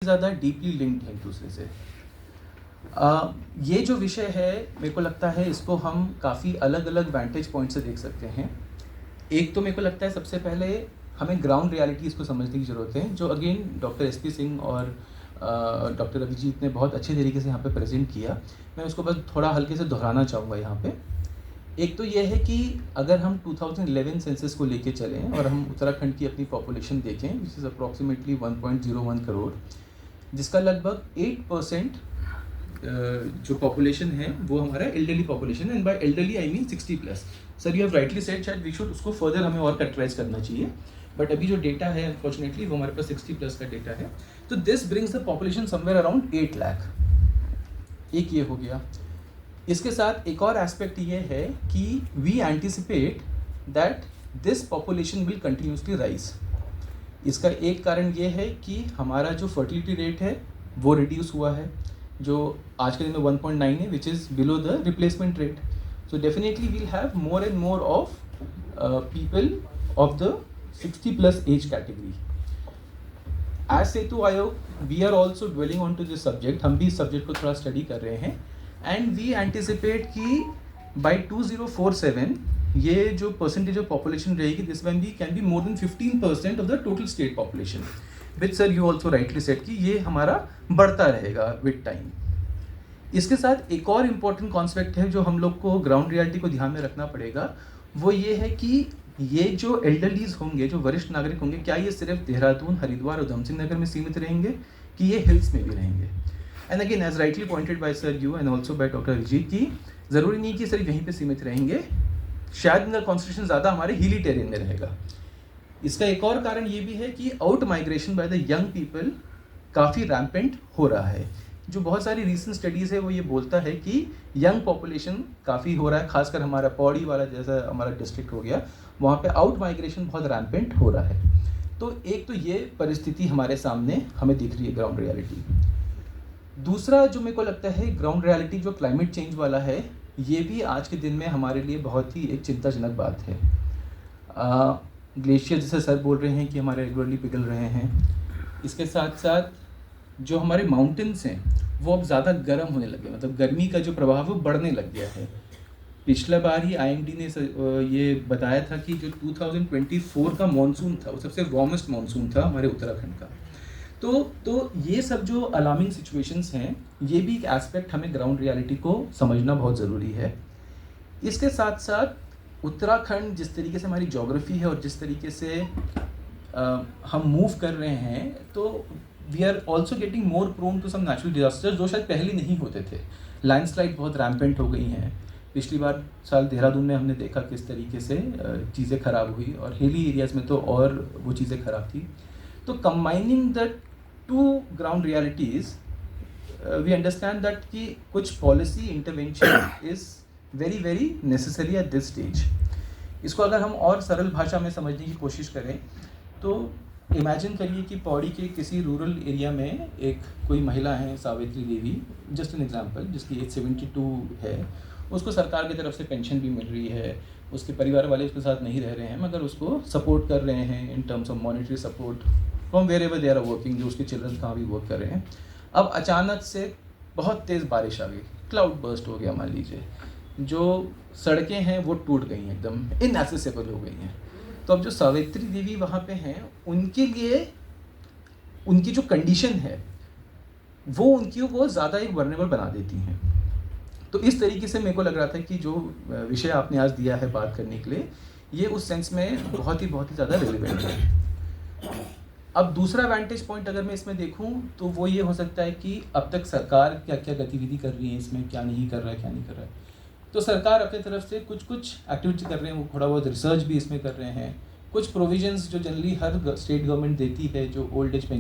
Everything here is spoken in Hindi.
ज़्यादा डीपली लिंक्ड है एक दूसरे से। ये जो विषय है मेरे को लगता है इसको हम काफ़ी अलग अलग वैंटेज पॉइंट से देख सकते हैं। एक तो मेरे को लगता है सबसे पहले हमें ग्राउंड रियलिटीज़ को समझने की ज़रूरत है, जो अगेन डॉक्टर एसपी सिंह और डॉक्टर अभिजीत ने बहुत अच्छे तरीके से यहाँ पे प्रेजेंट किया। मैं उसको बस थोड़ा हल्के से दोहराना चाहूँगा यहाँ पे। एक तो ये है कि अगर हम 2011 सेंसस को लेके चलें और हम उत्तराखंड की अपनी पॉपुलेशन देखें, विच इज़ अप्रॉक्सीमेटली 1.01 करोड़, जिसका लगभग 8% जो पॉपुलेशन है वो हमारा एल्डरली पॉपुलेशन है। And by elderly I mean 60+। Sir you have rightly said, शायद वी शुड उसको फर्दर हमें और कैरेक्टराइज करना चाहिए, बट अभी जो डेटा है अनफॉर्चुनेटली वो हमारे पास 60+ का डेटा है। तो this brings the population somewhere around 8 lakh. एक ये हो गया। इसके साथ एक और एस्पेक्ट ये है कि we anticipate that this population will continuously rise. इसका एक कारण ये है कि हमारा जो फर्टिलिटी रेट है वो रिड्यूस हुआ है, जो आज के दिन में 1.9 है, which is below the replacement rate. So definitely we'll have more and more of people of the 60+ age category. As सेतु आयोग we are also dwelling on to this subject. हम भी इस सब्जेक्ट को थोड़ा स्टडी कर रहे हैं एंड वी एंटिसिपेट कि बाई 2047 ये जो परसेंटेज ऑफ पॉपुलेशन रहेगी, this one be can be more than 15% of the total state population, which sir you also rightly said कि ये हमारा बढ़ता रहेगा विद टाइम। इसके साथ एक और इम्पॉर्टेंट कॉन्सेप्ट है जो हम लोग को ग्राउंड रियलिटी को ध्यान में रखना पड़ेगा, वो ये है कि ये जो एल्डरलीज होंगे, जो वरिष्ठ नागरिक होंगे, क्या ये सिर्फ देहरादून, हरिद्वार और उधमसिंह नगर में सीमित रहेंगे कि ये हिल्स में भी रहेंगे। And again as rightly pointed by sir you and also by doctor Abhijit की ज़रूरी नहीं कि सिर्फ यहीं पे सीमित रहेंगे, शायद इनका कॉन्सेंट्रेशन ज़्यादा हमारे हिली टेरेन में रहेगा। इसका एक और कारण ये भी है कि out migration by the young people काफ़ी रैम्पेंट हो रहा है। जो बहुत सारी रीसेंट स्टडीज़ है वो ये बोलता है कि यंग पॉपुलेशन काफ़ी हो रहा है, खासकर हमारा पौड़ी वाला जैसा हमारा डिस्ट्रिक्ट हो गया, वहाँ पे आउट माइग्रेशन बहुत रैम्पेंट हो रहा है। तो एक तो ये परिस्थिति हमारे सामने हमें दिख रही है ग्राउंड रियलिटी। दूसरा जो मेरे को लगता है ग्राउंड रियलिटी जो क्लाइमेट चेंज वाला है, ये भी आज के दिन में हमारे लिए बहुत ही एक चिंताजनक बात है। ग्लेशियर जैसे सर बोल रहे हैं कि हमारे रेगुलरली पिघल रहे हैं, इसके साथ साथ जो हमारे माउंटेन्स हैं वो अब ज़्यादा गर्म होने लगे, मतलब गर्मी का जो प्रभाव है वो बढ़ने लग गया है। पिछला बार ही IMD ने ये बताया था कि जो 2024 का मानसून था वो सबसे वार्मेस्ट मानसून था हमारे उत्तराखंड का। तो ये सब जो अलार्मिंग सिचुएशंस हैं, ये भी एक एस्पेक्ट हमें ग्राउंड रियलिटी को समझना बहुत ज़रूरी है। इसके साथ साथ उत्तराखंड जिस तरीके से हमारी ज्योग्राफी है और जिस तरीके से हम मूव कर रहे हैं, तो we are also getting more prone to some natural disasters जो शायद पहले नहीं होते थे। लैंडस्लाइड बहुत रैम्पेंट हो गई हैं। पिछली बार साल देहरादून में हमने देखा किस तरीके से चीज़ें ख़राब हुई, और हिली एरियाज़ में तो और वो चीज़ें ख़राब थी। तो combining the two ground realities we understand that कि कुछ policy intervention is very very necessary at this stage. इसको अगर हम और सरल भाषा में समझने की कोशिश करें तो इमेजिन करिए कि पौड़ी के किसी रूरल एरिया में एक कोई महिला है, Savitri Devi, just an example, जिसकी एज 72 है। उसको सरकार की तरफ से पेंशन भी मिल रही है, उसके परिवार वाले उसके साथ नहीं रह रहे हैं मगर उसको सपोर्ट कर रहे हैं in terms of monetary support from wherever they are working, जो उसके चिल्ड्रन कहाँ भी वर्क कर रहे हैं। अब अचानक से बहुत तेज़ बारिश आ गई, क्लाउड बर्स्ट हो गया मान लीजिए, जो सड़कें हैं वो टूट गई हैं, एकदम इनएसेसेबल हो गई हैं। तो अब जो सावित्री देवी वहाँ पे हैं, उनके लिए उनकी जो कंडीशन है वो उनकी को ज़्यादा एक वर्नेबल बना देती हैं। तो इस तरीके से मेरे को लग रहा था कि जो विषय आपने आज दिया है बात करने के लिए, ये उस सेंस में बहुत ही ज़्यादा रिलेवेंट है। अब दूसरा वैंटेज पॉइंट अगर मैं इसमें देखूं तो वो ये हो सकता है कि अब तक सरकार क्या क्या गतिविधि कर रही है, इसमें क्या नहीं कर रहा है, क्या नहीं कर रहा है। तो सरकार अपनी तरफ से कुछ एक्टिविटी कर रहे हैं, वो थोड़ा बहुत रिसर्च भी इसमें कर रहे हैं। कुछ प्रोविजंस जो जनरली हर स्टेट गवर्नमेंट देती है, जो ओल्ड एज पेंशन